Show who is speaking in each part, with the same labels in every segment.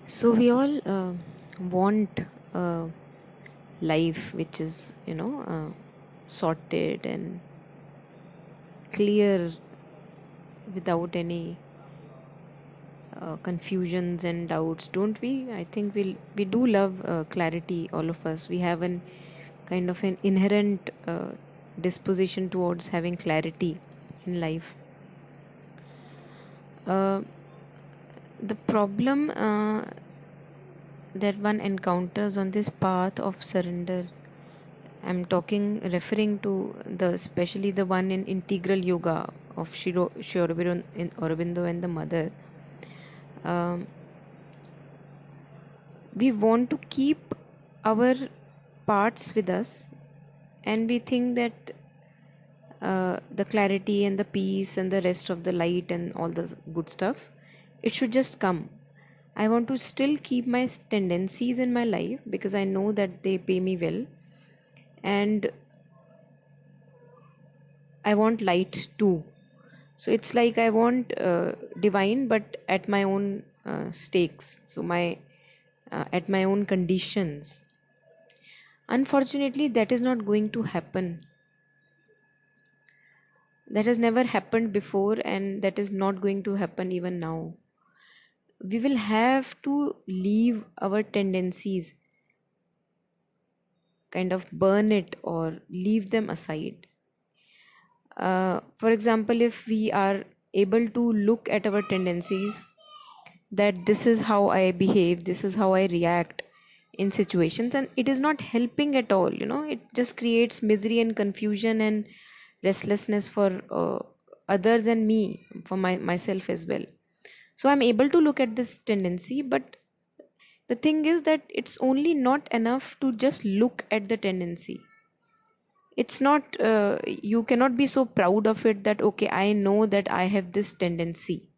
Speaker 1: So we all want a life which is, sorted and clear without any confusions and doubts, don't we? I think we do love clarity. All of us, we have an kind of an inherent disposition towards having clarity in life. Uh, the problem that one encounters on this path of surrender, I'm referring to especially the one in Integral Yoga of Sri Aurobindo and the Mother. Um, we want to keep our parts with us, and we think that the clarity and the peace and the rest of the light and all the good stuff, it should just come. I want to still keep my tendencies in my life because I know that they pay me well, and I want light too. So it's like I want divine, but at my own stakes. So my at my own conditions. Unfortunately, that is not going to happen. That has never happened before, and that is not going to happen even now. We will have to leave our tendencies, kind of burn it or leave them aside. For example, if we are able to look at our tendencies, that this is how I behave, this is how I react in situations, and it is not helping at all, it just creates misery and confusion and restlessness for others and me, for myself as well. So I'm able to look at this tendency, but the thing is that it's only not enough to just look at the tendency. It's not, you cannot be so proud of it that, okay, I know that I have this tendency.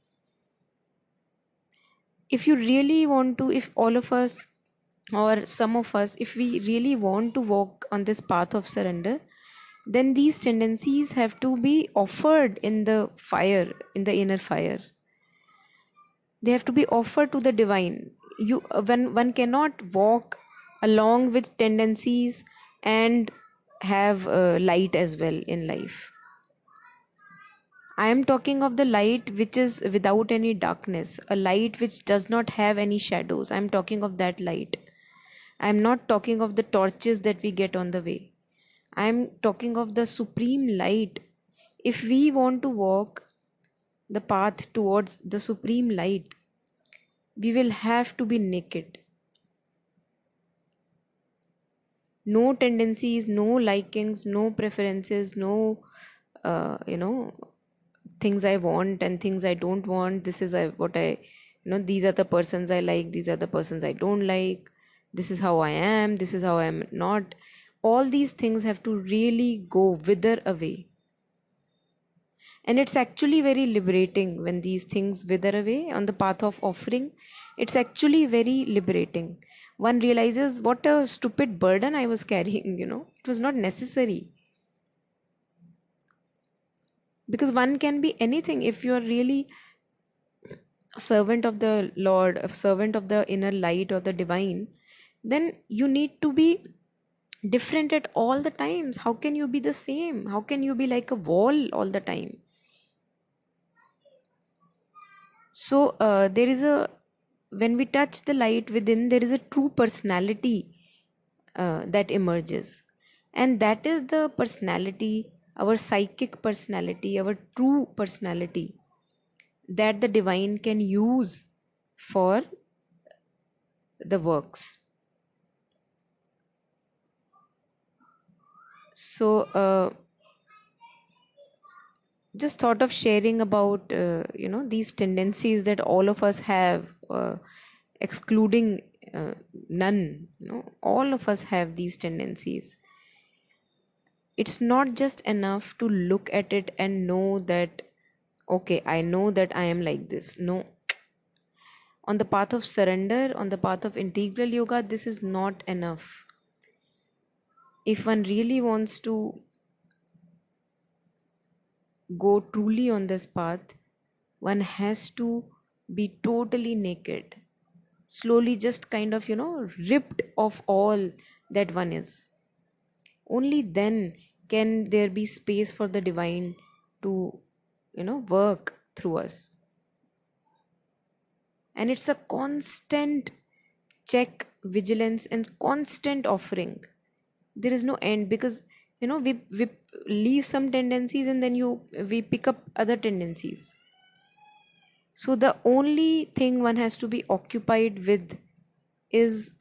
Speaker 1: If you really want to, if all of us or some of us, if we really want to walk on this path of surrender, then these tendencies have to be offered in the fire, in the inner fire. They have to be offered to the divine. When one cannot walk along with tendencies and have light as well in life. I am talking of the light which is without any darkness, a light which does not have any shadows. I am talking of that light. I am not talking of the torches that we get on the way. I am talking of the supreme light. If we want to walk the path towards the supreme light, we will have to be naked. No tendencies, no likings, no preferences, no, things I want and things I don't want. This is what I, these are the persons I like, these are the persons I don't like. This is how I am, this is how I am not. All these things have to really go wither away. And it's actually very liberating when these things wither away on the path of offering. It's actually very liberating. One realizes what a stupid burden I was carrying, it was not necessary. Because one can be anything if you are really a servant of the Lord, a servant of the inner light or the divine, then you need to be different at all the times. How can you be the same? How can you be like a wall all the time? So there is a when we touch the light within, there is a true personality that emerges, and that is the personality, our psychic personality, our true personality that the divine can use for the works. So just thought of sharing about these tendencies that all of us have, excluding none. All of us have these tendencies. It's not just enough to look at it and know that, okay, I know that I am like this. No, on the path of surrender, on the path of integral yoga, this is not enough. If one really wants to go truly on this path, one has to be totally naked. slowly just kind of, ripped off all that one is. Only then can there be space for the divine to, work through us. And it's a constant check, vigilance, and constant offering. There is no end, because we leave some tendencies, and then we pick up other tendencies. So the only thing one has to be occupied with is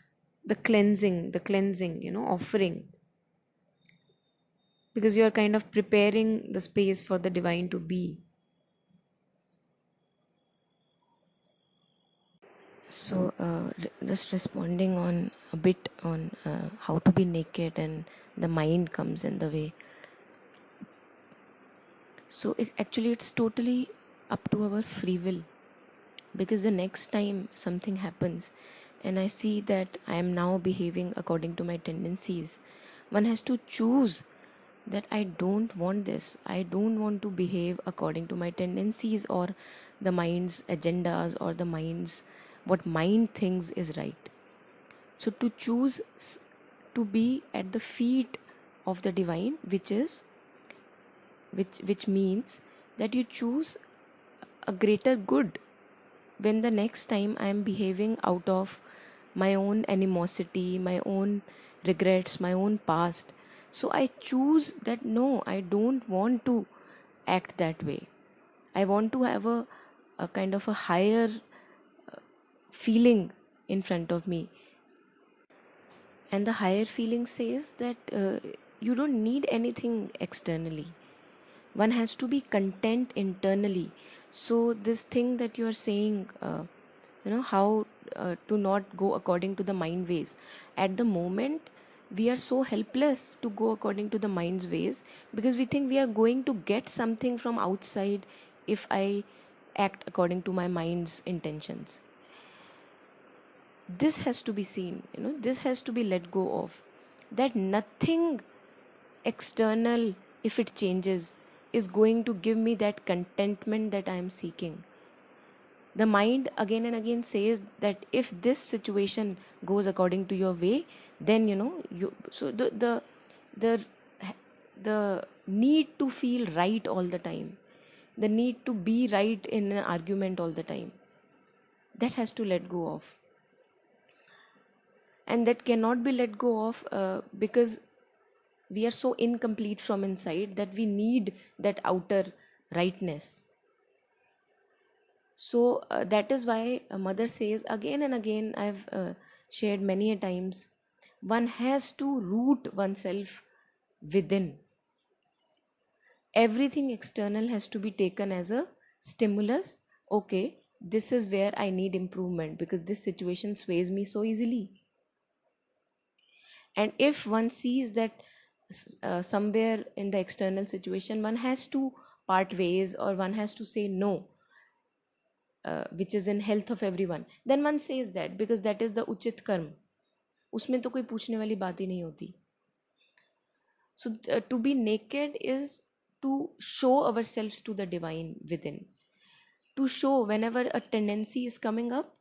Speaker 1: the cleansing, offering, because you are kind of preparing the space for the divine to be.
Speaker 2: So, just responding on a bit on how to be naked and the mind comes in the way. So, actually, it's totally up to our free will, because the next time something happens and I see that I am now behaving according to my tendencies, one has to choose that I don't want this. I don't want to behave according to my tendencies or the mind's agendas or the mind's what mind thinks is right. So to choose to be at the feet of the divine, which means that you choose a greater good when the next time I am behaving out of my own animosity, my own regrets, my own past. So I choose that no, I don't want to act that way. I want to have a kind of a higher feeling in front of me. And the higher feeling says that you don't need anything externally. One has to be content internally. So this thing that you are saying, how to not go according to the mind ways. At the moment, we are so helpless to go according to the mind's ways, because we think we are going to get something from outside if I act according to my mind's intentions. This has to be seen, this has to be let go of, that nothing external, if it changes, is going to give me that contentment that I am seeking. The mind again and again says that if this situation goes according to your way, then you so the the need to feel right all the time, the need to be right in an argument all the time, that has to let go of. And that cannot be let go of because we are so incomplete from inside that we need that outer rightness. So that is why a mother says again and again, I've shared many a times, one has to root oneself within. Everything external has to be taken as a stimulus. Okay, this is where I need improvement because this situation sways me so easily. And if one sees that somewhere in the external situation one has to part ways or one has to say no, which is in health of everyone, then one says that because that is the uchit karm. उसमें तो कोई पूछने वाली बात ही नहीं होती. So to be naked is to show ourselves to the divine within, to show whenever a tendency is coming up,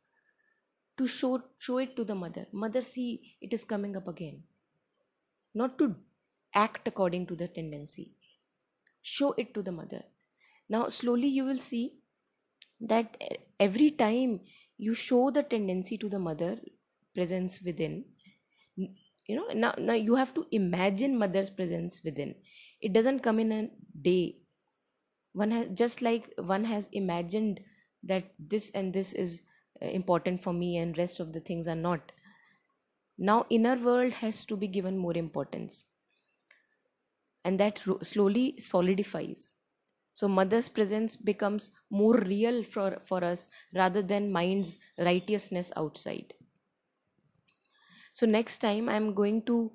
Speaker 2: to show it to the mother, see it is coming up again, not to act according to the tendency, show it to the mother. Now slowly you will see that every time you show the tendency to the mother presence within, now you have to imagine mother's presence within. It doesn't come in a day. One has, just like one has imagined that this and this is important for me and rest of the things are not. Now inner world has to be given more importance, and that slowly solidifies. So mother's presence becomes more real for us rather than mind's righteousness outside. So next time I'm going to,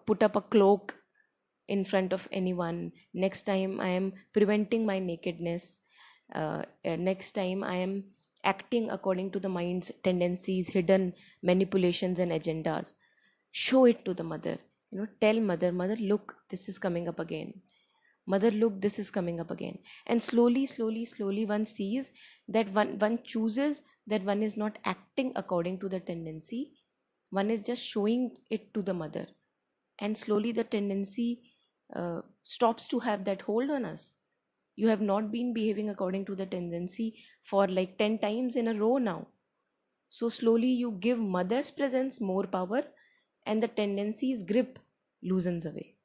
Speaker 2: put up a cloak in front of anyone. Next time I am preventing my nakedness. Next time I am acting according to the mind's tendencies, hidden manipulations and agendas. Show it to the mother. Tell mother, look, this is coming up again. Mother, look, this is coming up again. And slowly, slowly, slowly, one sees that one chooses that one is not acting according to the tendency. One is just showing it to the mother. And slowly the tendency stops to have that hold on us. You have not been behaving according to the tendency for like 10 times in a row now. So slowly you give mother's presence more power and the tendency's grip loosens away.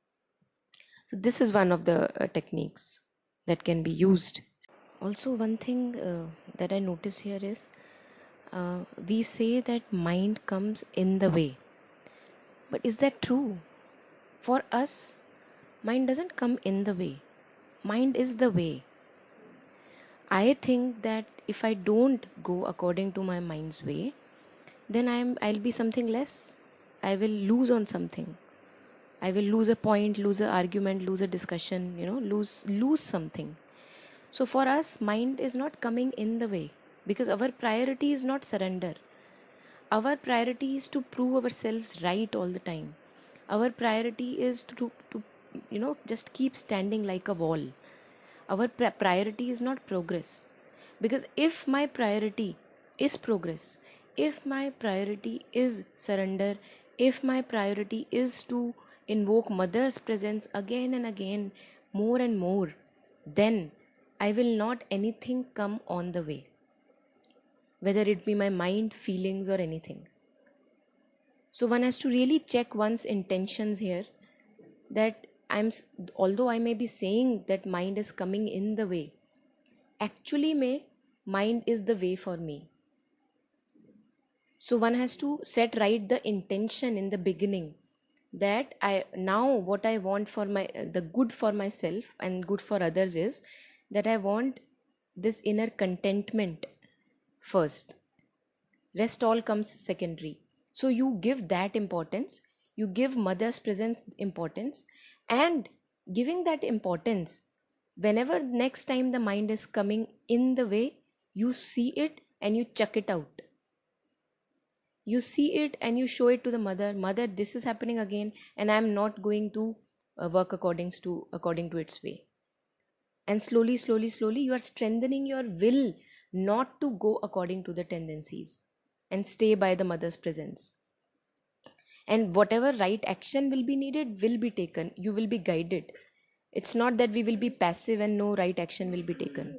Speaker 2: So this is one of the techniques that can be used. Also, one thing that I notice here is we say that mind comes in the way. But is that true? For us, mind doesn't come in the way. Mind is the way. I think that if I don't go according to my mind's way, then I'll be something less. I will lose on something. I will lose a point, lose an argument, lose a discussion, lose something. So for us, mind is not coming in the way because our priority is not surrender. Our priority is to prove ourselves right all the time. Our priority is to just keep standing like a wall. Our priority is not progress. Because if my priority is progress, if my priority is surrender, if my priority is to invoke mother's presence again and again, more and more, then I will not anything come on the way, whether it be my mind, feelings, or anything. So one has to really check one's intentions here, that although I may be saying that mind is coming in the way, actually mind is the way for me. So one has to set right the intention in the beginning, that what I want for the good for myself and good for others is that I want this inner contentment first. Rest all comes secondary. So you give that importance, you give mother's presence importance, and giving that importance, whenever next time the mind is coming in the way, you see it and you chuck it out. You see it and you show it to the mother, this is happening again and I'm not going to work according to its way. And slowly, slowly, slowly, you are strengthening your will not to go according to the tendencies and stay by the mother's presence. And whatever right action will be needed will be taken. You will be guided. It's not that we will be passive and no right action will be taken.